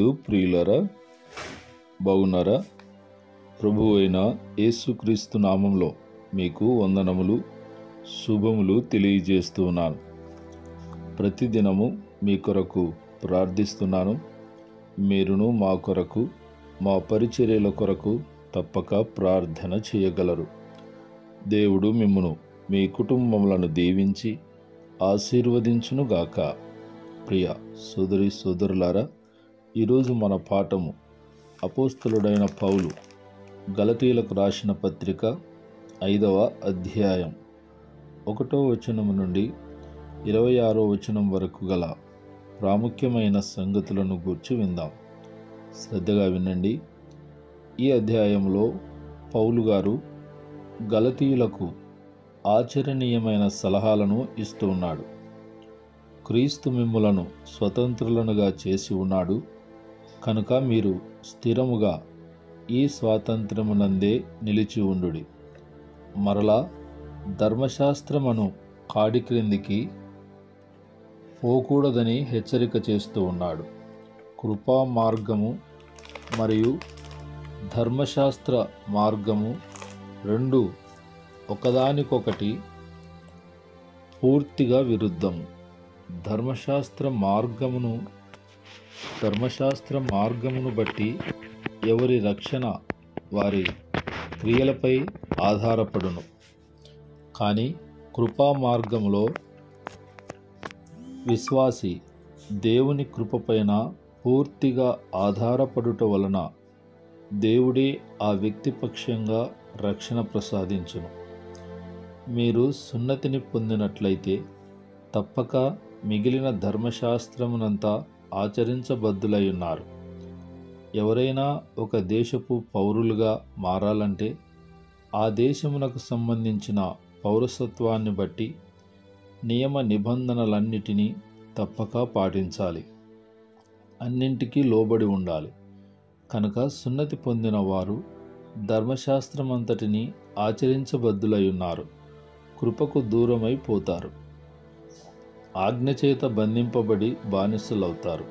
నందు ప్రియులరా, బాగున్నారా? ప్రభువు అయిన యేసుక్రీస్తు నామంలో మీకు వందనములు, శుభములు తెలియజేస్తూ ఉన్నాను. ప్రతిదినము మీ కొరకు ప్రార్థిస్తున్నాను. మీరును మా కొరకు, మా పరిచర్యల కొరకు తప్పక ప్రార్థన చేయగలరు. దేవుడు మిమ్మును, మీ కుటుంబములను దీవించి ఆశీర్వదించునుగాక. ప్రియ సోదరి సోదరులారా, ఈరోజు మన పాఠము అపోస్తలుడైన పౌలు గలతీయులకు రాసిన పత్రిక 5వ అధ్యాయం 1వ వచనం నుండి 26వ వచనం వరకు గల ప్రాముఖ్యమైన సంగతులను గూర్చి విందాం. శ్రద్ధగా వినండి. ఈ అధ్యాయంలో పౌలు గారు గలతీయులకు ఆచరణీయమైన సలహాలను ఇస్తూ ఉన్నాడు. క్రీస్తు మిమ్ములను స్వతంత్రులనుగా చేసి ఉన్నాడు కనుక మీరు స్థిరముగా ఈ స్వాతంత్రమునందే నిలిచి ఉండుడి. మరలా ధర్మశాస్త్రమును కాడి క్రిందికి పోకూడదని హెచ్చరిక చేస్తూ ఉన్నాడు. కృపా మార్గము మరియు ధర్మశాస్త్ర మార్గము రెండు ఒకదానికొకటి పూర్తిగా విరుద్ధము. ధర్మశాస్త్ర మార్గమును బట్టి ఎవరి రక్షణ వారి క్రియలపై ఆధారపడును. కానీ కృపా మార్గములో విశ్వాసి దేవుని కృపపైన పూర్తిగా ఆధారపడుట వలన దేవుడే ఆ వ్యక్తి పక్షంగా రక్షణ ప్రసాదించును. మీరు సున్నతిని పొందినట్లయితే తప్పక మిగిలిన ధర్మశాస్త్రమునంతా ఆచరించబద్దులై ఉన్నారు. ఎవరైనా ఒక దేశపు పౌరులుగా మారాలంటే ఆ దేశమునకు సంబంధించిన పౌరసత్వాన్ని బట్టి నియమ నిబంధనలన్నిటినీ తప్పక పాటించాలి. అన్నింటికీ లోబడి ఉండాలి. కనుక సున్నతి పొందిన వారు ధర్మశాస్త్రమంతటిని ఆచరించబద్దులై ఉన్నారు. కృపకు దూరమైపోతారు. ఆజ్ఞచేత బంధింపబడి బానిసలవుతారు.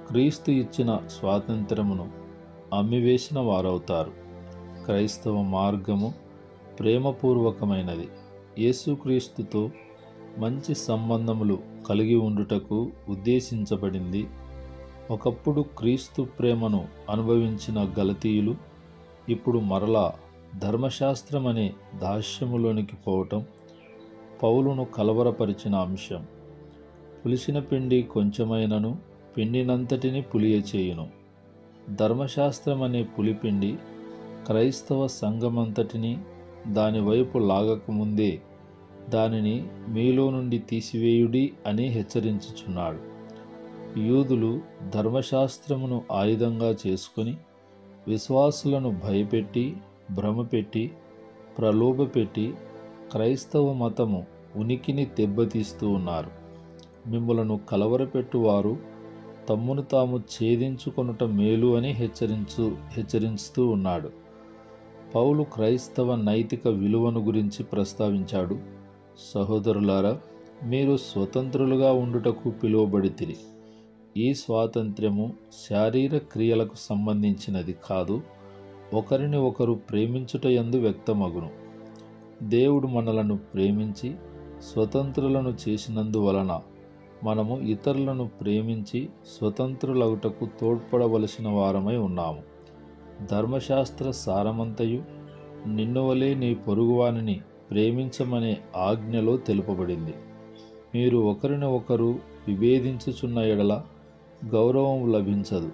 క్రీస్తు ఇచ్చిన స్వాతంత్రమును అమ్మివేసిన వారవుతారు. క్రైస్తవ మార్గము ప్రేమపూర్వకమైనది. యేసుక్రీస్తుతో మంచి సంబంధములు కలిగి ఉండుటకు ఉద్దేశించబడింది. ఒకప్పుడు క్రీస్తు ప్రేమను అనుభవించిన గలతీయులు ఇప్పుడు మరలా ధర్మశాస్త్రమనే దాస్యములోనికి పోవటం పౌలును కలవరపరిచిన అంశం. పులిసిన పిండి కొంచెమైనను పిండినంతటిని పులియచేయును. ధర్మశాస్త్రమనే పులిపిండి క్రైస్తవ సంఘమంతటిని దాని వైపు లాగకముందే దానిని మీలో నుండి తీసివేయుడి అని హెచ్చరించుచున్నాడు. యూదులు ధర్మశాస్త్రమును ఆయుధంగా చేసుకొని విశ్వాసులను భయపెట్టి, భ్రమపెట్టి, ప్రలోభపెట్టి క్రైస్తవ మతము ఉనికిని దెబ్బతీస్తూ ఉన్నారు. మిమ్ములను తమ్మును తాము ఛేదించుకొనుట మేలు అని హెచ్చరిస్తూ ఉన్నాడు. పౌలు క్రైస్తవ నైతిక విలువను గురించి ప్రస్తావించాడు. సహోదరులారా, మీరు స్వతంత్రులుగా ఉండుటకు పిలువబడితిరి. ఈ స్వాతంత్ర్యము శారీర క్రియలకు సంబంధించినది కాదు, ఒకరిని ఒకరు ప్రేమించుట యందు వ్యక్తమగును. దేవుడు మనలను ప్రేమించి స్వతంత్రులను చేసినందువలన మనము ఇతరులను ప్రేమించి స్వతంత్రులగుటకు తోడ్పడవలసిన వారమై ఉన్నాము. ధర్మశాస్త్ర సారమంతయు నిన్నువలే నీ పొరుగువానిని ప్రేమించమనే ఆజ్ఞలో తెలుపబడింది. మీరు ఒకరిని ఒకరు విభేదించుచున్న ఎడల గౌరవం లభించదు,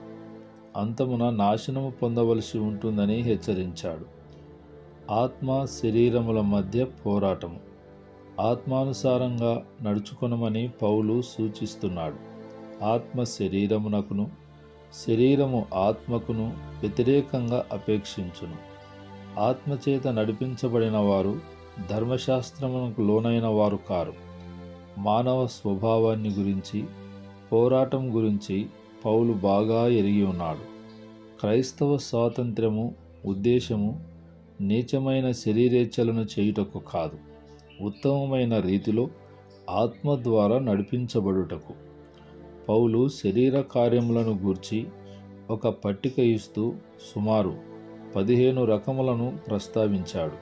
అంతమున నాశనము పొందవలసి ఉంటుందని హెచ్చరించాడు. ఆత్మ శరీరముల మధ్య పోరాటము. ఆత్మానుసారంగా నడుచుకొనమని పౌలు సూచిస్తున్నాడు. ఆత్మ శరీరమునకును, శరీరము ఆత్మకును వ్యతిరేకంగా అపేక్షించును. ఆత్మచేత నడిపించబడిన వారు ధర్మశాస్త్రమునకు లోనైన వారు కారు. మానవ స్వభావాన్ని గురించి, పోరాటం గురించి పౌలు బాగా ఎరిగి ఉన్నాడు. క్రైస్తవ స్వాతంత్ర్యము ఉద్దేశము నీచమైన శరీరేచ్ఛలను చేయుటకు కాదు, ఉత్తమమైన రీతిలో ఆత్మ ద్వారా నడిపించబడుటకు. పౌలు శరీర కార్యములను గూర్చి ఒక పట్టిక ఇస్తూ సుమారు 15 రకములను ప్రస్తావించాడు.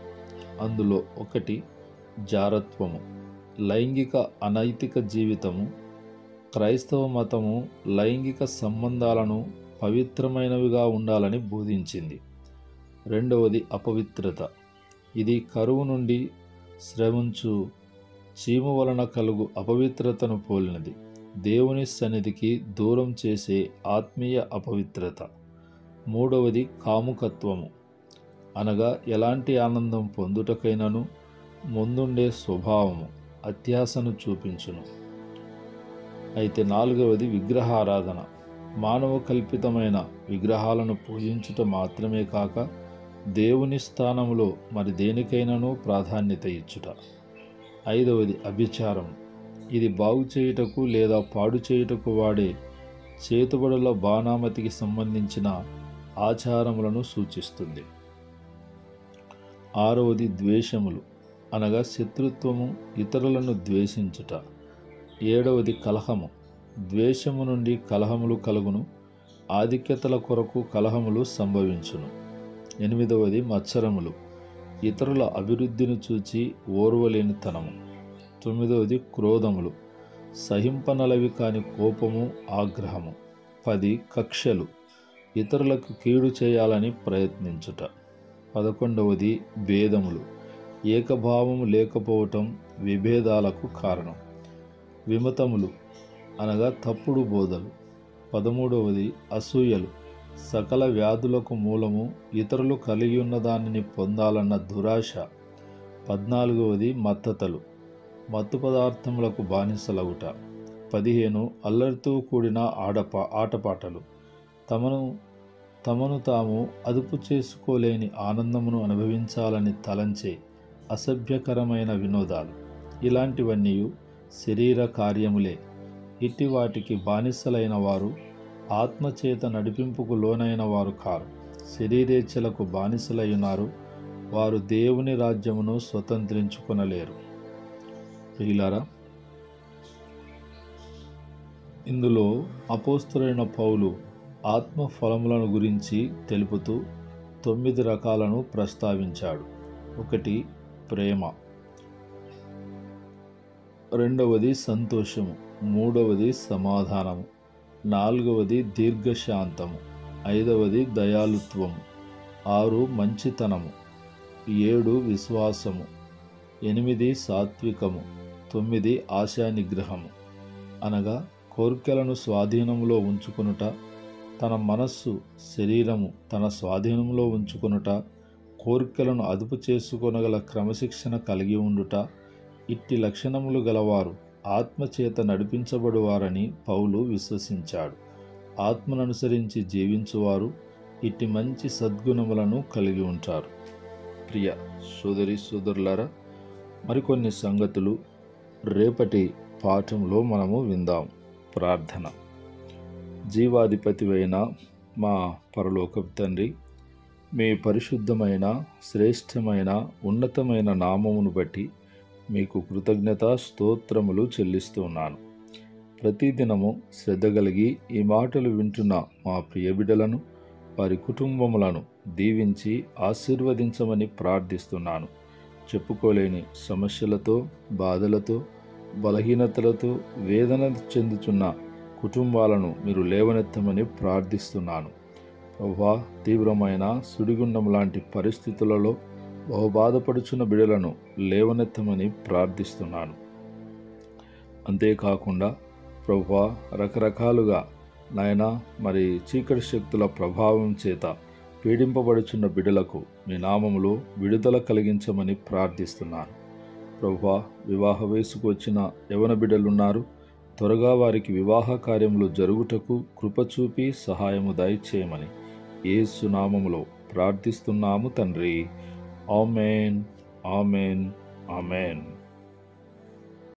అందులో ఒకటి జారత్వము, లైంగిక అనైతిక జీవితము. క్రైస్తవ మతము లైంగిక సంబంధాలను పవిత్రమైనవిగా ఉండాలని బోధించింది. రెండవది అపవిత్రత. ఇది కరువు నుండి స్రవించు చీము వలన కలుగు అపవిత్రతను పోలినది. దేవుని సన్నిధికి దూరం చేసే ఆత్మీయ అపవిత్రత. మూడవది కాముకత్వము, అనగా ఎలాంటి ఆనందం పొందుటకైనను ముందుండే స్వభావము, అత్యాశను చూపించును. అయితే నాలుగవది విగ్రహారాధన, మానవ కల్పితమైన విగ్రహాలను పూజించుట మాత్రమే కాక దేవుని స్థానంలో మరి దేనికైనాను ప్రాధాన్యత ఇచ్చుట. ఐదవది అభిచారం. ఇది బాగు చేయుటకు లేదా పాడు చేయుటకు వాడే చేతుబడుల బాణామతికి సంబంధించిన ఆచారములను సూచిస్తుంది. ఆరవది ద్వేషములు, అనగా శత్రుత్వము, ఇతరులను ద్వేషించుట. ఏడవది కలహము. ద్వేషము నుండి కలహములు కలుగును, ఆధిక్యతల కొరకు కలహములు సంభవించును. ఎనిమిదవది మత్సరములు, ఇతరుల అభివృద్ధిని చూచి ఓర్వలేనితనము. తొమ్మిదవది క్రోధములు, సహింపనలవి కాని కోపము, ఆగ్రహము. 10 కక్షలు, ఇతరులకు కీడు చేయాలని ప్రయత్నించుట. 11వది భేదములు, ఏకభావము లేకపోవటం విభేదాలకు కారణం. విమతములు, అనగా తప్పుడు బోధలు. 13వది అసూయలు, సకల వ్యాధులకు మూలము, ఇతరులు కలిగి ఉన్న దానిని పొందాలన్న దురాశ. 14వది మత్తతలు, మత్తు పదార్థములకు బానిసలగుట. 15 అల్లరితో కూడిన ఆటపాటలు, తమను తాము అదుపు చేసుకోలేని ఆనందమును అనుభవించాలని తలంచే అసభ్యకరమైన వినోదాలు. ఇలాంటివన్నీ శరీర కార్యములే. ఇట్టి వాటికి బానిసలైన వారు ఆత్మచేత నడిపింపుకు లోనైన వారు కారు, శరీరేచ్ఛలకు బానిసలయ్యున్నారు. వారు దేవుని రాజ్యమును స్వతంత్రించుకొనలేరు. ప్రియులారా, ఇందులో అపోస్తలుడైన పౌలు ఆత్మ ఫలములను గురించి తెలుపుతూ 9 రకాలను ప్రస్తావించాడు. 1 ప్రేమ, 2వది సంతోషము, 3వది సమాధానము, 4వది దీర్ఘశాంతము, 5వది దయాళుత్వము, 6 మంచితనము, 7 విశ్వాసము, 8 సాత్వికము, 9 ఆశానిగ్రహము, అనగా కోర్కెలను స్వాధీనంలో ఉంచుకొనుట, తన మనస్సు శరీరము తన స్వాధీనంలో ఉంచుకొనుట, కోర్కెలను అదుపు చేసుకొనగల క్రమశిక్షణ కలిగి ఉండుట. ఇట్టి లక్షణములు గలవారు ఆత్మచేత నడిపించబడువారని పౌలు విశ్వసించాడు. ఆత్మననుసరించి జీవించువారు ఇట్టి మంచి సద్గుణములను కలిగి ఉంటారు. ప్రియ సోదరి సోదరులారా, మరికొన్ని సంగతులు రేపటి పాఠంలో మనము విందాం. ప్రార్థన. జీవాధిపతివైన మా పరలోకపు తండ్రి, మీ పరిశుద్ధమైన శ్రేష్టమైన ఉన్నతమైన నామమును బట్టి మీకు కృతజ్ఞత స్తోత్రములు చెల్లిస్తున్నాను. ప్రతిదినము శ్రద్ధ కలిగి ఈ మాటలు వింటున్న మా ప్రియ బిడ్డలను, వారి కుటుంబములను దీవించి ఆశీర్వదించమని ప్రార్థిస్తున్నాను. చెప్పుకోలేని సమస్యలతో, బాధలతో, బలహీనతలతో వేదన చెందుతున్న కుటుంబాలను మీరు లేవనెత్తమని ప్రార్థిస్తున్నాను. ప్రభువా, తీవ్రమైన సుడిగుండం లాంటి పరిస్థితులలో బహుబాధపడుచున్న బిడ్డలను లేవనెత్తమని ప్రార్థిస్తున్నాను. అంతేకాకుండా ప్రభువా, రకరకాలుగా నాయనా మరి చీకటి శక్తుల ప్రభావం చేత పీడింపబడుచున్న బిడ్డలకు మీ నామములో విడుదల కలిగించమని ప్రార్థిస్తున్నాను. ప్రభువా, వివాహ వయసుకు వచ్చిన యవన బిడ్డలున్నారు. త్వరగా వారికి వివాహ కార్యములు జరుగుటకు కృపచూపి సహాయము దయచేయమని యేసు నామములో ప్రార్థిస్తున్నాము తండ్రి. ఆమేన్, ఆమేన్, ఆమేన్.